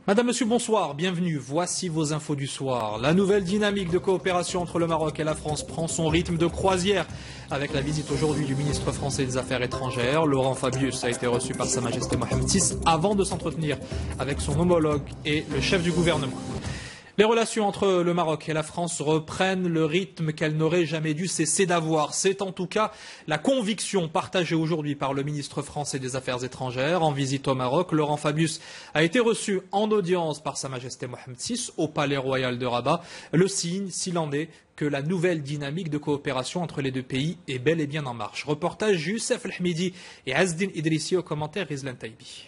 Madame, Monsieur, bonsoir, bienvenue. Voici vos infos du soir. La nouvelle dynamique de coopération entre le Maroc et la France prend son rythme de croisière avec la visite aujourd'hui du ministre français des Affaires étrangères. Laurent Fabius a été reçu par Sa Majesté Mohamed VI avant de s'entretenir avec son homologue et le chef du gouvernement. Les relations entre le Maroc et la France reprennent le rythme qu'elles n'auraient jamais dû cesser d'avoir. C'est en tout cas la conviction partagée aujourd'hui par le ministre français des Affaires étrangères. En visite au Maroc, Laurent Fabius a été reçu en audience par Sa Majesté Mohamed VI au Palais Royal de Rabat. Le signe, s'il en est, que la nouvelle dynamique de coopération entre les deux pays est bel et bien en marche. Reportage Youssef El-Hamidi et Azdin Idrissi au commentaire Rizlan Taibi.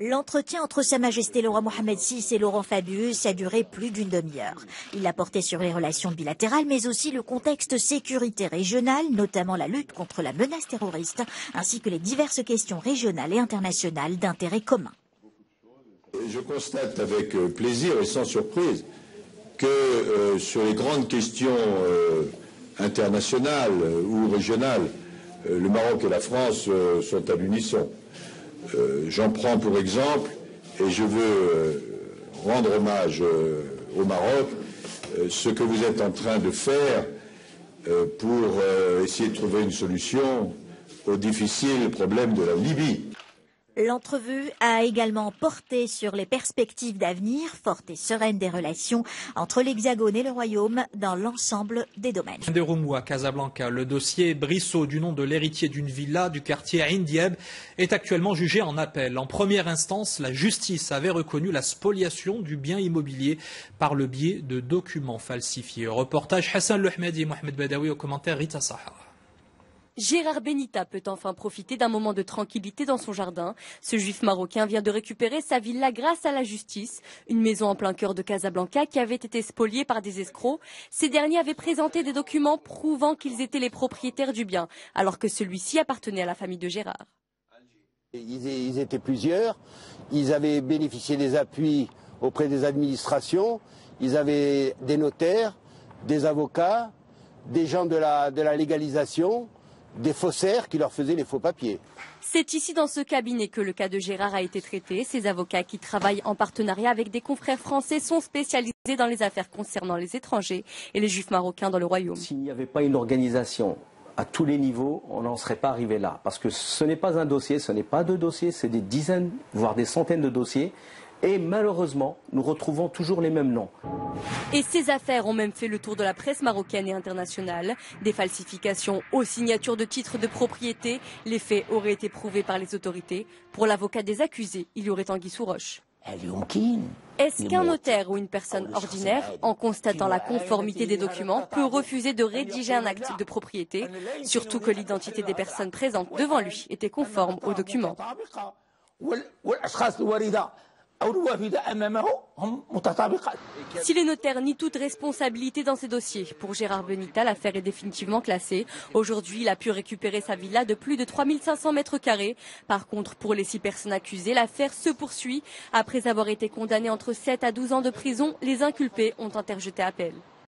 L'entretien entre Sa Majesté le roi Mohamed VI et Laurent Fabius a duré plus d'une demi-heure. Il a porté sur les relations bilatérales, mais aussi le contexte sécurité régional, notamment la lutte contre la menace terroriste, ainsi que les diverses questions régionales et internationales d'intérêt commun. Je constate avec plaisir et sans surprise que sur les grandes questions internationales ou régionales, le Maroc et la France sont à l'unisson. J'en prends pour exemple, et je veux rendre hommage au Maroc, ce que vous êtes en train de faire pour essayer de trouver une solution au difficile problème de la Libye. L'entrevue a également porté sur les perspectives d'avenir fortes et sereines des relations entre l'Hexagone et le Royaume dans l'ensemble des domaines. De Roumou à Casablanca, le dossier Brissot du nom de l'héritier d'une villa du quartier Ain Dieb est actuellement jugé en appel. En première instance, la justice avait reconnu la spoliation du bien immobilier par le biais de documents falsifiés. Reportage Hassan Lohmedi et Mohamed Badawi au commentaire Rita Sahar. Gérard Benita peut enfin profiter d'un moment de tranquillité dans son jardin. Ce juif marocain vient de récupérer sa villa grâce à la justice. Une maison en plein cœur de Casablanca qui avait été spoliée par des escrocs. Ces derniers avaient présenté des documents prouvant qu'ils étaient les propriétaires du bien, alors que celui-ci appartenait à la famille de Gérard. Ils étaient plusieurs, ils avaient bénéficié des appuis auprès des administrations, ils avaient des notaires, des avocats, des gens de la légalisation, des faussaires qui leur faisaient les faux papiers. C'est ici dans ce cabinet que le cas de Gérard a été traité. Ces avocats qui travaillent en partenariat avec des confrères français sont spécialisés dans les affaires concernant les étrangers et les juifs marocains dans le royaume. S'il n'y avait pas une organisation à tous les niveaux, on n'en serait pas arrivé là. Parce que ce n'est pas un dossier, ce n'est pas deux dossiers, c'est des dizaines, voire des centaines de dossiers. Et malheureusement, nous retrouvons toujours les mêmes noms. Et ces affaires ont même fait le tour de la presse marocaine et internationale. Des falsifications aux signatures de titres de propriété. Les faits auraient été prouvés par les autorités. Pour l'avocat des accusés, il y aurait anguille sous roche. Est-ce qu'un notaire ou une personne ordinaire, en constatant la conformité des documents, peut refuser de rédiger un acte de propriété, surtout que l'identité des personnes présentes devant lui était conforme aux documents? Si les notaires nient toute responsabilité dans ces dossiers, pour Gérard Benita, l'affaire est définitivement classée. Aujourd'hui, il a pu récupérer sa villa de plus de 3500 mètres carrés. Par contre, pour les 6 personnes accusées, l'affaire se poursuit. Après avoir été condamnés entre 7 à 12 ans de prison, les inculpés ont interjeté appel.